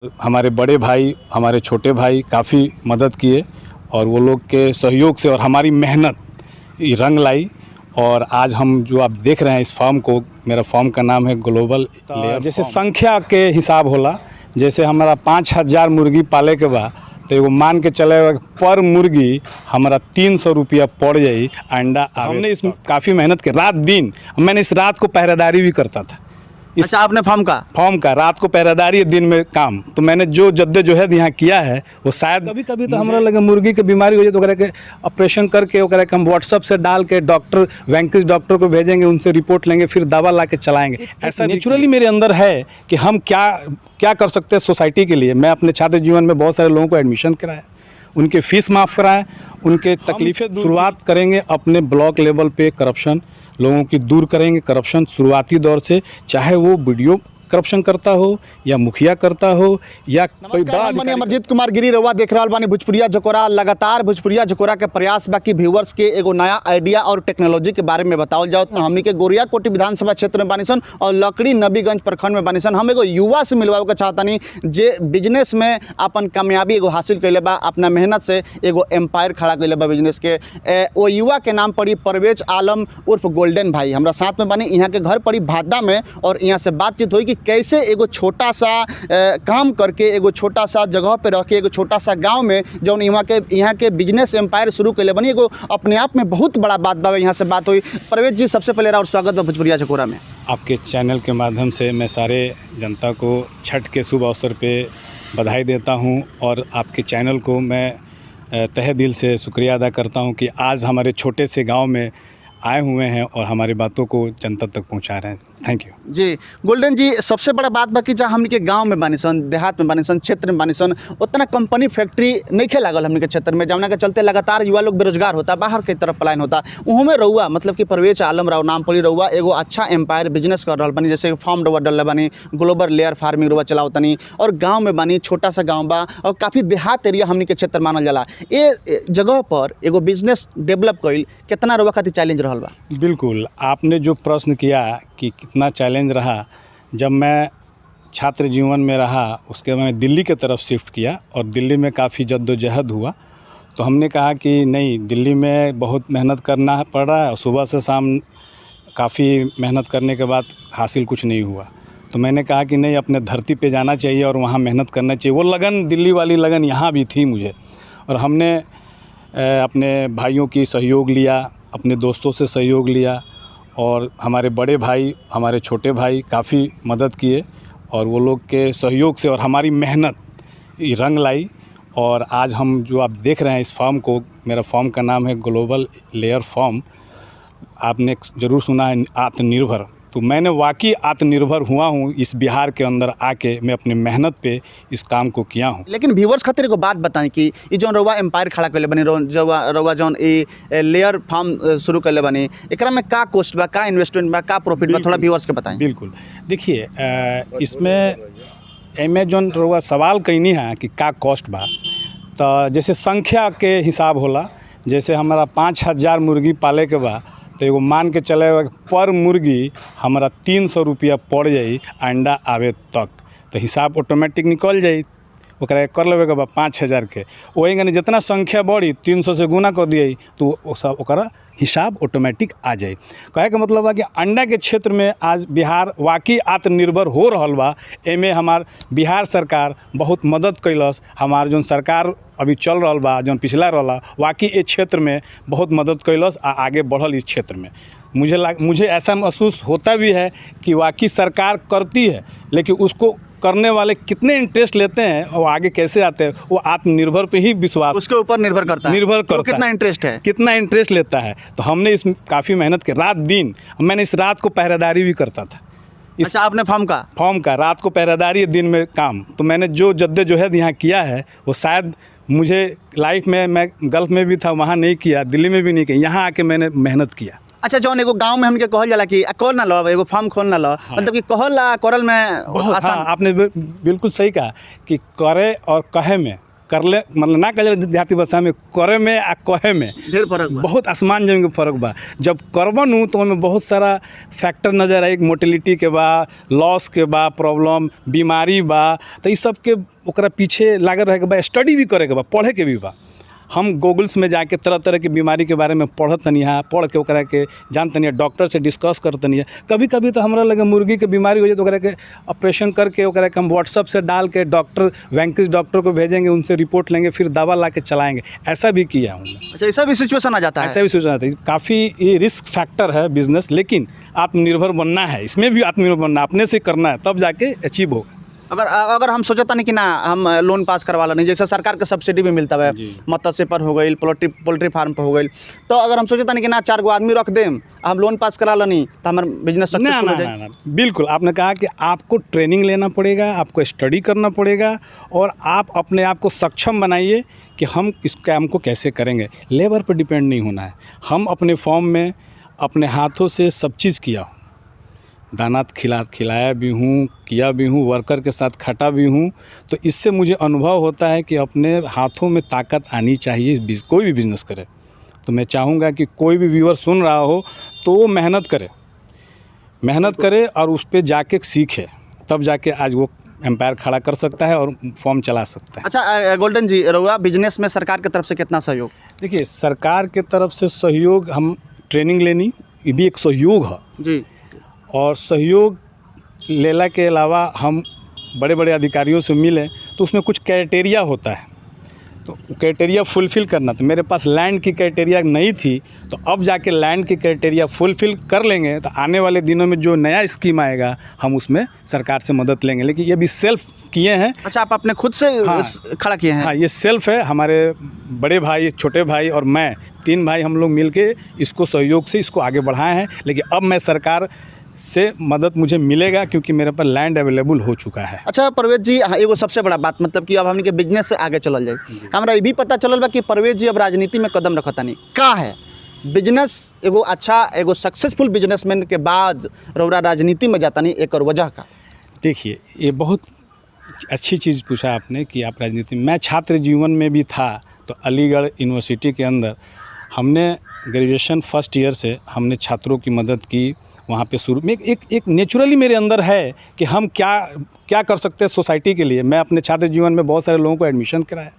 हमारे बड़े भाई, हमारे छोटे भाई काफ़ी मदद किए और वो लोग के सहयोग से और हमारी मेहनत ये रंग लाई। और आज हम जो आप देख रहे हैं इस फार्म को, मेरा फार्म का नाम है ग्लोबल लेयर। जैसे संख्या के हिसाब होला, जैसे हमारा 5000 मुर्गी पाले के बाद तो एगो मान के चले पर मुर्गी हमारा 300 रुपया पड़ जाई अंडा। हमने इसमें काफ़ी मेहनत की, रात दिन मैंने इस रात को पहरेदारी भी करता था। अच्छा, आपने फार्म का रात को पहरेदारी, दिन में काम। तो मैंने जो जद्दोजहद यहाँ किया है वो शायद कभी कभी तो हमारा लगे मुर्गी के बीमारी हो जाए तो ओकरा के ऑपरेशन करके ओकरा के हम व्हाट्सअप से डाल के डॉक्टर वैंकिस डॉक्टर को भेजेंगे, उनसे रिपोर्ट लेंगे, फिर दवा ला के चलाएँगे। ऐसा नेचुरली मेरे अंदर है कि हम क्या कर सकते हैं सोसाइटी के लिए। मैं अपने छात्र जीवन में बहुत सारे लोगों को एडमिशन कराया, उनके फीस माफ़ कराएं, उनके तकलीफ़ें। शुरुआत करेंगे अपने ब्लॉक लेवल पे, करप्शन लोगों की दूर करेंगे। करप्शन शुरुआती दौर से, चाहे वो वीडियो करप्शन करता हो या मुखिया करता हो या कोई बड़ा। अमरजीत कुमार गिरी रउआ देख रहा बानी भोजपुरिया झकोरा। लगातार भोजपुरिया झकोरा के प्रयास बाकी व्यूवर्स के एगो नया आइडिया और टेक्नोलॉजी के बारे में बताओ जाओ तो हमनी के गोरियाकोटी विधानसभा क्षेत्र में बानीसन और लकड़ी नबीगंज प्रखंड में बानीसन। हम एगो युवा से मिलवाओ के चाहतानी जे बिजनेस में अपन कामयाबी एगो हासिल कैले बा, अपना मेहनत से एगो एम्पायर खड़ा कैले बा बिजनेस के। वो युवा के नाम पड़ी परवेज आलम उर्फ गोल्डन भाई, हमारा साथ में बानी। यहाँ के घर पड़ी भादा में और यहाँ से बातचीत हुई कि कैसे एगो छोटा सा काम करके एगो छोटा सा जगह पे रह के एगो छोटा सा गांव में जो यहाँ के बिजनेस एम्पायर शुरू कैले बनी, एगो अपने आप में बहुत बड़ा बात बा। यहाँ से बात हुई। परवेज जी, सबसे पहले और स्वागत बा भोजपुरिया झकोरा में। आपके चैनल के माध्यम से मैं सारे जनता को छठ के शुभ अवसर पे बधाई देता हूँ और आपके चैनल को मैं तहे दिल से शुक्रिया अदा करता हूँ कि आज हमारे छोटे से गाँव में आए हुए हैं और हमारी बातों को जनता तक पहुंचा रहे हैं। थैंक यू जी। गोल्डन जी, सबसे बड़ा बात बाकी जहाँ हमने के गांव में बानीसन, देहात में बानीसन, क्षेत्र में बानीसन, उतना कंपनी फैक्ट्री नहीं खे लागल हमने के क्षेत्र में, जमुना के चलते लगातार युवा लोग बेरोजगार होता, बाहर की तरफ पलायन होता। उहों में रउआ मतलब कि परवेज आलम राव नाम पड़ी रउआ एगो अच्छा एम्पायर बिजनेस कर रहा बानी, जैसे फार्म रउआ डल बानी, ग्लोबल लेयर फार्मिंग रउआ चलाओ तनी, और गाँव में बानी, छोटा सा गाँव बा और काफ़ी देहात एरिया हमने के क्षेत्र मानल जाला। ये जगह पर एगो बिजनेस डेवलप कईल कितना रउआ खातिर चैलेंज रहल बा? बिल्कुल, आपने जो प्रश्न किया कि कितना चैलेंज रहा, जब मैं छात्र जीवन में रहा उसके बाद मैं दिल्ली की तरफ शिफ्ट किया और दिल्ली में काफ़ी जद्दोजहद हुआ। तो हमने कहा कि नहीं, दिल्ली में बहुत मेहनत करना पड़ रहा है और सुबह से शाम काफ़ी मेहनत करने के बाद हासिल कुछ नहीं हुआ। तो मैंने कहा कि नहीं, अपने धरती पे जाना चाहिए और वहाँ मेहनत करना चाहिए। वो लगन, दिल्ली वाली लगन यहाँ भी थी मुझे, और हमने अपने भाइयों की सहयोग लिया, अपने दोस्तों से सहयोग लिया और हमारे बड़े भाई, हमारे छोटे भाई काफ़ी मदद किए और वो लोग के सहयोग से और हमारी मेहनत ये रंग लाई। और आज हम जो आप देख रहे हैं इस फार्म को, मेरा फार्म का नाम है ग्लोबल लेयर फार्म। आपने ज़रूर सुना है आत्मनिर्भर। तो मैंने वाकई आत्मनिर्भर हुआ हूँ इस बिहार के अंदर आके, मैं अपने मेहनत पे इस काम को किया हूँ। लेकिन व्यूवर्स खातिर एगो बात बताएं कि ये जो रउआ एम्पायर खड़ा कैले बनी, रउआ जौन ये लेयर फार्म शुरू कैले बनी, एकरा में का कॉस्ट बा, का इन्वेस्टमेंट बा, का प्रॉफिट बा, थोड़ा व्यूवर्स के बताएं। बिल्कुल, देखिए इसमें अमेजोन रउआ सवाल कैनी है कि का कॉस्ट बा, तो जैसे संख्या के हिसाब होला, जैसे हमारा 5000 मुर्गी पाले के बाद तो एगो मान के चले पर मुर्गी हमारा 300 रुपया पड़ जाई अंडा आवे तक। तो हिसाब ऑटोमेटिक निकल जाई, ओकरा कर लेवे के बाद 5000 के वही जितना संख्या बढ़ी 300 से गुना कर दिए तो ओकरा हिसाब ऑटोमेटिक आ जाए। कहे का मतलब है कि अंडा के क्षेत्र में आज बिहार वाकई आत्मनिर्भर हो रहा बा। एमे हमार बिहार सरकार बहुत मदद कैलस। हमार जो सरकार अभी चल रहा बा, जो पिछला रहा, वाकई इस क्षेत्र में बहुत मदद कैलस आ आगे बढ़ल इस क्षेत्र में। मुझे ऐसा महसूस होता भी है कि वाकई सरकार करती है, लेकिन उसको करने वाले कितने इंटरेस्ट लेते हैं और आगे कैसे आते हैं, वो आत्मनिर्भर पे ही विश्वास, उसके ऊपर निर्भर करता है। तो कितना इंटरेस्ट है, कितना इंटरेस्ट लेता है। तो हमने इसमें काफ़ी मेहनत की, रात दिन। मैंने इस रात को पहरेदारी भी करता था। अच्छा, आपने फार्म का रात को पहरेदारी, दिन में काम। तो मैंने जो जद्दोजहद यहाँ किया है वो शायद मुझे लाइफ में, मैं गल्फ में भी था, वहाँ नहीं किया, दिल्ली में भी नहीं किया, यहाँ आके मैंने मेहनत किया। अच्छा, जौन एगो गांव में हमके कहल जाला कि खोल ना लो, एगो फार्म खोल ना लो, मतलब कि कहल करल में बहुत आसान। हाँ, आपने बिल्कुल सही कहा कि करे और कहे में कर ले मतलब ना कहे देहाती भाषा में करे में आ कहे में ढेर फर्क बा। बहुत आसमान जमीन के फर्क बा। जब करबन हूँ तो हमें बहुत सारा फैक्टर नज़र आई, मोर्टेलिटी के बा, लॉस के बा, प्रॉब्लम बीमारी बा, तो इस सब के ओकरा पीछे लागल रहे के बा, स्टडी भी करे के बा, पढ़े के भी बा। हम गूगल्स में जाके तरह तरह की बीमारी के बारे में पढ़त तनी है, पढ़ के ओकरा के जान तनी है, डॉक्टर से डिस्कस कर तनी है। कभी कभी तो हमरा लगे मुर्गी के बीमारी हो जाए तो ओकरा के ऑपरेशन करके ओकरा के हम व्हाट्सअप से डाल के डॉक्टर वैंकिस डॉक्टर को भेजेंगे, उनसे रिपोर्ट लेंगे, फिर दवा ला के चलाएँगे। ऐसा भी किया हूँ मैं। अच्छा, ऐसा भी सिचुएशन आ जाता है? ऐसा भी सोचना था। काफ़ी ये रिस्क फैक्टर है बिजनेस, लेकिन आत्मनिर्भर बनना है, इसमें भी आत्मनिर्भर बनना, अपने से करना है, तब जाके अचीव होगा। अगर हम सोचता नहीं कि ना हम लोन पास करवा लें, जैसे सरकार के सब्सिडी भी मिलता है, मत्स्य पर हो गई, पोल्ट्री फार्म पर हो गई, तो अगर हम सोचता नहीं कि ना 4 गो आदमी रख दें, हम लोन पास करा लें तो हमारा बिजनेस सक्सेसफुल हो जाए? बिल्कुल, आपने कहा कि आपको ट्रेनिंग लेना पड़ेगा, आपको स्टडी करना पड़ेगा, और आप अपने आप को सक्षम बनाइए कि हम इस काम को कैसे करेंगे। लेबर पर डिपेंड नहीं होना है। हम अपने फॉर्म में अपने हाथों से सब चीज़ किया, दाना खिलाया भी हूँ, किया भी हूँ, वर्कर के साथ खटा भी हूँ, तो इससे मुझे अनुभव होता है कि अपने हाथों में ताकत आनी चाहिए कोई भी बिज़नेस करे। तो मैं चाहूँगा कि कोई भी व्यूअर सुन रहा हो तो वो मेहनत करे और उस पर जाके सीखे, तब जाके आज वो एम्पायर खड़ा कर सकता है और फॉर्म चला सकता है। अच्छा गोल्डन जी, रहुआ बिजनेस में सरकार की तरफ से कितना सहयोग? देखिए, सरकार के तरफ से सहयोग, हम ट्रेनिंग लेनी, ये भी एक सहयोग है जी, और सहयोग लेला के अलावा हम बड़े बड़े अधिकारियों से मिले तो उसमें कुछ क्राइटेरिया होता है, तो क्राइटेरिया फुलफ़िल करना था। मेरे पास लैंड की क्राइटेरिया नहीं थी, तो अब जाके लैंड की क्राइटेरिया फुलफ़िल कर लेंगे तो आने वाले दिनों में जो नया स्कीम आएगा हम उसमें सरकार से मदद लेंगे। लेकिन ये भी सेल्फ किए हैं। अच्छा, आप अपने खुद से खड़ा किए हैं? हाँ, ये सेल्फ है। हमारे बड़े भाई, छोटे भाई और मैं, 3 भाई हम लोग मिल के इसको सहयोग से इसको आगे बढ़ाए हैं। लेकिन अब मैं सरकार से मदद मुझे मिलेगा क्योंकि मेरे पास लैंड अवेलेबल हो चुका है। अच्छा परवेज जी, एगो सबसे बड़ा बात, मतलब कि अब हमने के बिजनेस से आगे चलल जाए, हमरा ये भी पता चलल बा कि परवेज जी अब राजनीति में कदम रखतानी का है। बिजनेस एगो अच्छा, एगो सक्सेसफुल बिजनेसमैन के बाद रौरा राजनीति में जाता नहीं, एक और वजह का? देखिए, ये बहुत अच्छी चीज़ पूछा आपने कि आप राजनीति में। मैं छात्र जीवन में भी था, तो अलीगढ़ यूनिवर्सिटी के अंदर हमने ग्रेजुएशन फर्स्ट ईयर से हमने छात्रों की मदद की। वहाँ पे शुरू में एक नेचुरली मेरे अंदर है कि हम क्या कर सकते हैं सोसाइटी के लिए। मैं अपने छात्र जीवन में बहुत सारे लोगों को एडमिशन कराया,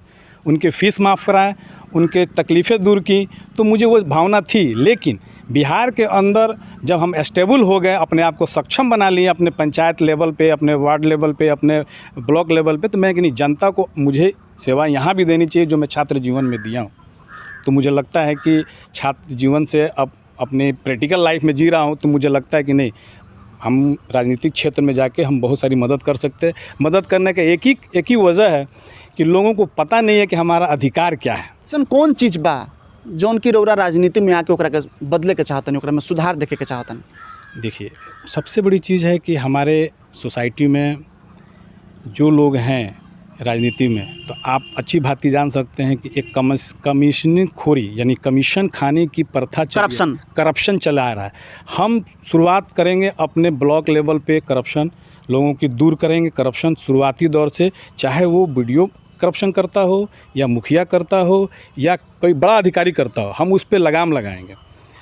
उनके फ़ीस माफ़ कराए, उनके तकलीफ़ें दूर की, तो मुझे वो भावना थी। लेकिन बिहार के अंदर जब हम स्टेबल हो गए, अपने आप को सक्षम बना लिए, अपने पंचायत लेवल पे, अपने वार्ड लेवल पे, अपने ब्लॉक लेवल पे, तो मैं कि नहीं, जनता को मुझे सेवा यहाँ भी देनी चाहिए जो मैं छात्र जीवन में दिया हूँ। तो मुझे लगता है कि छात्र जीवन से अब अपने प्रैक्टिकल लाइफ में जी रहा हूँ, तो मुझे लगता है कि नहीं, हम राजनीतिक क्षेत्र में जाके हम बहुत सारी मदद कर सकते हैं। मदद करने का एक ही वजह है कि लोगों को पता नहीं है कि हमारा अधिकार क्या है। सन कौन चीज़ बा जौन की रौरा राजनीति में आके ओकरा के बदले के चाहतनी, ओकरा में सुधार देखे के चाहतनी? देखिए, सबसे बड़ी चीज़ है कि हमारे सोसाइटी में जो लोग हैं राजनीति में, तो आप अच्छी भांति जान सकते हैं कि एक कमीशनिंग खोरी यानी कमीशन खाने की प्रथा, करप्शन चला रहा है। हम शुरुआत करेंगे अपने ब्लॉक लेवल पे, करप्शन लोगों की दूर करेंगे। करप्शन शुरुआती दौर से, चाहे वो वीडियो करप्शन करता हो या मुखिया करता हो या कोई बड़ा अधिकारी करता हो, हम उस पर लगाम लगाएंगे।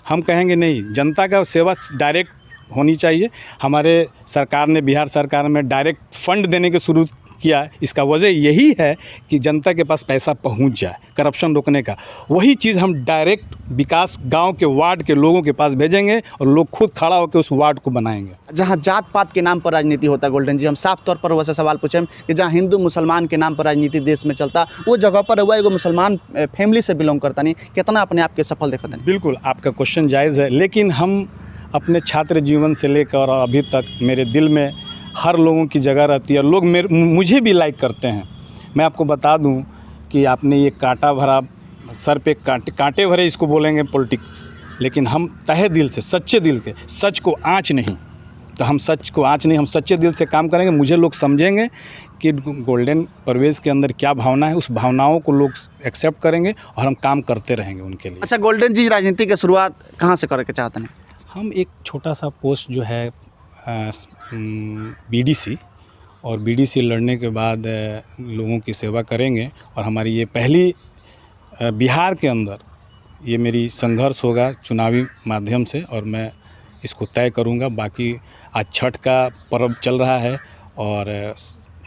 हम कहेंगे नहीं, जनता का सेवा डायरेक्ट होनी चाहिए। हमारे सरकार ने, बिहार सरकार में डायरेक्ट फंड देने के शुरू किया। इसका वजह यही है कि जनता के पास पैसा पहुंच जाए, करप्शन रोकने का। वही चीज़ हम डायरेक्ट विकास गांव के वार्ड के लोगों के पास भेजेंगे और लोग खुद खड़ा होकर उस वार्ड को बनाएंगे। जहां जात पात के नाम पर राजनीति होता है गोल्डन जी, हम साफ तौर पर वैसे सवाल पूछें कि जहां हिंदू मुसलमान के नाम पर राजनीति देश में चलता, वो जगह पर हुआ एगो मुसलमान फैमिली से बिलोंग करता नहीं, कितना अपने आप के सफल देखते हैं? बिल्कुल, आपका क्वेश्चन जायज़ है, लेकिन हम अपने छात्र जीवन से लेकर और अभी तक मेरे दिल में हर लोगों की जगह रहती है। लोग मुझे भी लाइक करते हैं। मैं आपको बता दूं कि आपने ये कांटा भरा सर पे कांटे भरे इसको बोलेंगे पॉलिटिक्स, लेकिन हम तहे दिल से, सच्चे दिल के, सच को आँच नहीं, तो हम सच को आँच नहीं, हम सच्चे दिल से काम करेंगे। मुझे लोग समझेंगे कि गोल्डन परवेज के अंदर क्या भावना है, उस भावनाओं को लोग एक्सेप्ट करेंगे और हम काम करते रहेंगे उनके लिए। अच्छा गोल्डन जी, राजनीति की शुरुआत कहाँ से करके चाहते हैं? हम एक छोटा सा पोस्ट जो है BDC, और बीडीसी लड़ने के बाद लोगों की सेवा करेंगे। और हमारी ये पहली बिहार के अंदर ये मेरी संघर्ष होगा चुनावी माध्यम से, और मैं इसको तय करूंगा। बाकी आज छठ का पर्व चल रहा है और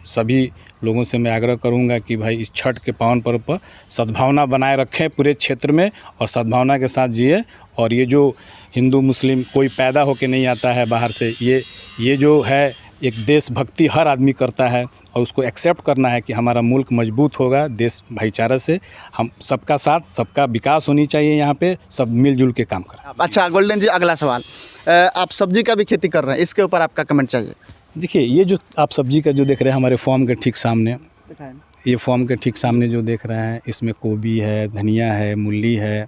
सभी लोगों से मैं आग्रह करूंगा कि भाई इस छठ के पावन पर्व पर सद्भावना बनाए रखें पूरे क्षेत्र में और सद्भावना के साथ जिए। और ये जो हिंदू मुस्लिम कोई पैदा होके नहीं आता है बाहर से, ये जो है एक देशभक्ति हर आदमी करता है और उसको एक्सेप्ट करना है कि हमारा मुल्क मजबूत होगा देश भाईचारा से। हम सबका साथ सबका विकास होनी चाहिए, यहाँ पे सब मिलजुल के काम करें। अच्छा गोल्डन जी, अगला सवाल, आप सब्जी का भी खेती कर रहे हैं, इसके ऊपर आपका कमेंट चाहिए। देखिए, ये जो आप सब्जी का जो देख रहे हैं हमारे फॉर्म के ठीक सामने, ये फॉर्म के ठीक सामने जो देख रहे हैं, इसमें गोभी है, धनिया है, मूली है,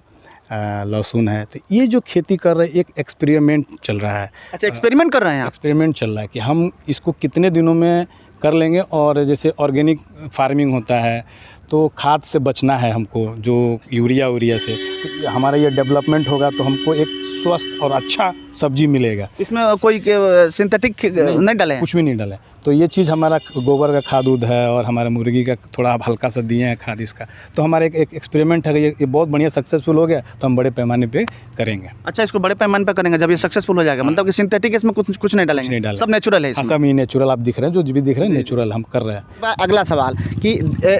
लहसुन है। तो ये जो खेती कर रहे हैं एक एक्सपेरिमेंट चल रहा है। अच्छा, एक्सपेरिमेंट कर रहे हैं आप? एक्सपेरिमेंट चल रहा है कि हम इसको कितने दिनों में कर लेंगे। और जैसे ऑर्गेनिक फार्मिंग होता है तो खाद से बचना है हमको, जो यूरिया से। तो हमारा ये डेवलपमेंट होगा तो हमको एक स्वस्थ और अच्छा सब्जी मिलेगा। इसमें कोई सिंथेटिक नहीं डाले हैं? कुछ भी नहीं डाले। तो ये चीज़ हमारा गोबर का खाद उद है और हमारा मुर्गी का थोड़ा हल्का सा दिए हैं खाद इसका। तो हमारा एक एक्सपेरिमेंट है, ये बहुत बढ़िया सक्सेसफुल हो गया तो हम बड़े पैमाने पे करेंगे। अच्छा, इसको बड़े पैमाने पे करेंगे जब ये सक्सेसफुल हो जाएगा? मतलब कि सिंथेटिक इसमें कुछ नहीं डालेंगे? नहीं डालेंगे, सब नेचुरल है इसमें? सब ये नेचुरल आप दिख रहे हैं, जो भी दिख रहे हैं नेचुरल हम कर रहे हैं। अगला सवाल कि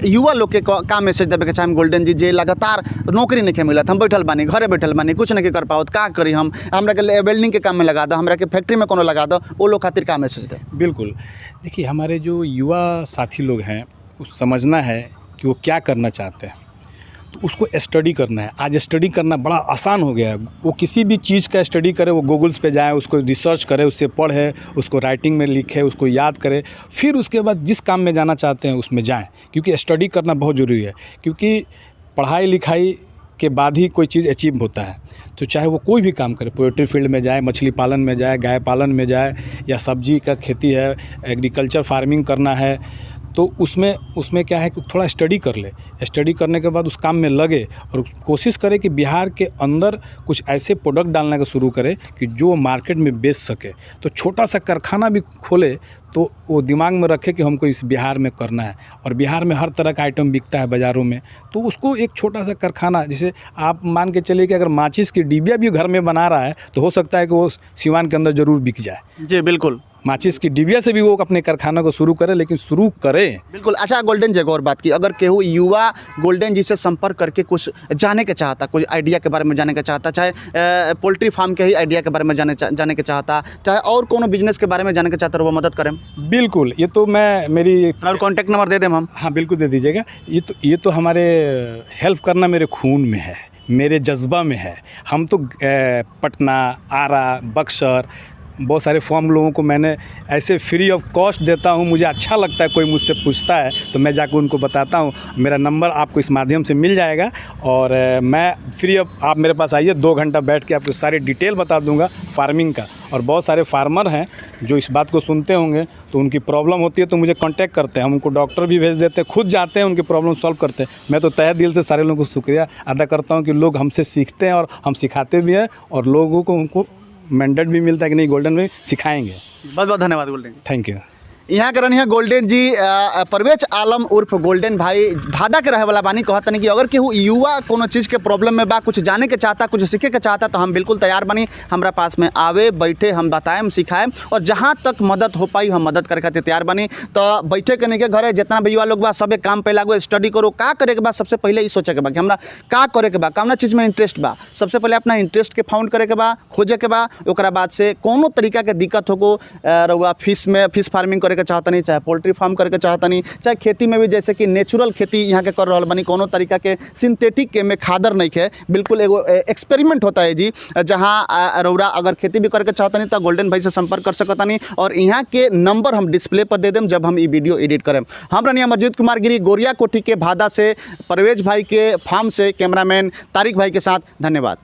युवा लोग के का मैसेज देवे के चाहे गोल्डन जी, जे लगातार नौकरी नहीं मिलत, हम बैठल बानी, घरे बैठल बानी, कुछ नहीं कर पाओ, का करी हम? हमरा के वेल्डिंग के काम में लगा दो, हमरा के फैक्ट्री में कोनो लगा दो, वो लोग खातिर का मैसेज दे? बिल्कुल, देखिए हमारे जो युवा साथी लोग हैं उसको समझना है कि वो क्या करना चाहते हैं, तो उसको स्टडी करना है। आज स्टडी करना बड़ा आसान हो गया है। वो किसी भी चीज़ का स्टडी करे, वो गूगल्स पे जाए, उसको रिसर्च करे, उससे पढ़े, उसको राइटिंग में लिखे, उसको याद करे, फिर उसके बाद जिस काम में जाना चाहते हैं उसमें जाएं। क्योंकि स्टडी करना बहुत ज़रूरी है, क्योंकि पढ़ाई लिखाई के बाद ही कोई चीज़ अचीव होता है। तो चाहे वो कोई भी काम करे, पोल्ट्री फील्ड में जाए, मछली पालन में जाए, गाय पालन में जाए, या सब्जी का खेती है, एग्रीकल्चर फार्मिंग करना है, तो उसमें क्या है कि थोड़ा स्टडी कर ले। स्टडी करने के बाद उस काम में लगे और कोशिश करे कि बिहार के अंदर कुछ ऐसे प्रोडक्ट डालने का शुरू करे कि जो मार्केट में बेच सके। तो छोटा सा कारखाना भी खोले तो वो दिमाग में रखे कि हमको इस बिहार में करना है। और बिहार में हर तरह का आइटम बिकता है बाज़ारों में, तो उसको एक छोटा सा कारखाना, जैसे आप मान के चलिए कि अगर माचिस की डिबिया भी घर में बना रहा है तो हो सकता है कि वो सिवान के अंदर ज़रूर बिक जाए। जी बिल्कुल, माचिस की डिबिया से भी वो अपने कारखाना को शुरू करे, लेकिन शुरू करें। बिल्कुल। अच्छा गोल्डन जी, और बात की, अगर केहू युवा गोल्डन जी से संपर्क करके कुछ जाने के चाहता, कोई आइडिया के बारे में जाने के चाहता, चाहे पोल्ट्री फार्म के ही आइडिया के बारे में जाने के चाहता, चाहे और कोनो बिजनेस के बारे में जाने के चाहता, वो मदद करें? बिल्कुल, ये तो मैं मेरी और कॉन्टैक्ट नंबर दे दें हम? हाँ बिल्कुल दे दीजिएगा। ये तो हमारे हेल्प करना मेरे खून में है, मेरे जज्बा में है। हम तो पटना, आरा, बक्सर, बहुत सारे फॉर्म लोगों को मैंने ऐसे फ्री ऑफ कॉस्ट देता हूँ। मुझे अच्छा लगता है, कोई मुझसे पूछता है तो मैं जाकर उनको बताता हूँ। मेरा नंबर आपको इस माध्यम से मिल जाएगा और मैं फ्री ऑफ, आप मेरे पास आइए, 2 घंटा बैठ के आपको सारी डिटेल बता दूंगा फार्मिंग का। और बहुत सारे फार्मर हैं जो इस बात को सुनते होंगे, तो उनकी प्रॉब्लम होती है तो मुझे कांटेक्ट करते हैं, हम उनको डॉक्टर भी भेज देते हैं, खुद जाते हैं, उनकी प्रॉब्लम सॉल्व करते हैं। मैं तो तहे दिल से सारे लोगों को शुक्रिया अदा करता हूँ कि लोग हमसे सीखते हैं और हम सिखाते भी हैं, और लोगों को उनको मैंडेट भी मिलता है कि नहीं गोल्डन में सिखाएंगे। बहुत बहुत धन्यवाद गोल्डन। Thank you. यहाँ करन है गोल्डन जी, परवेज आलम उर्फ गोल्डन भाई भादा के रहे वाला बानी। कहता नहीं कि अगर केहू युवा कोनो चीज़ के प्रॉब्लम में बा, कुछ जाने के चाहता, कुछ सीखे के चाहता, तो हम बिल्कुल तैयार बनी। हमारा पास में आवे, बैठे, हम बताएं, हम सिखाएं, और जहाँ तक मदद हो पाई हम मदद करे खातिर तैयार बनी। तो बैठे के नहीं के घरे जितना भी युवा लोग बा, सब काम पे लागो, स्टडी करो। का करे के बाद सबसे पहले ये सोचे के बा कि हमरा का करे के बा, कौना चीज़ में इंटरेस्ट बा। सबसे पहले अपना इंटरेस्ट के फाउंड करे के बा, खोजे के बा। ओकरा बाद से कोनो तरीका के दिक्कत हो, रउआ फिश फार्मिंग करे के चाहता नहीं, चाहे पोल्ट्री फार्म करके चाहता नहीं, चाहे खेती में भी जैसे कि नेचुरल खेती यहाँ के कर रहा बनी, कोनो तरीका के सिंथेटिक के में खादर नहीं है, बिल्कुल एगो एक्सपेरिमेंट होता है जी। जहाँ रउरा अगर खेती भी करके चाहता नहीं तो गोल्डन भाई से संपर्क कर सकता नहीं, और यहाँ के नंबर हम डिस्प्ले पर दे दें जब हम ये वीडियो एडिट करें। हम रनिया अमरजीत कुमार गिरी, गोरिया कोठी के भादा से, परवेज भाई के फार्म से, कैमरामैन तारिक भाई के साथ, धन्यवाद।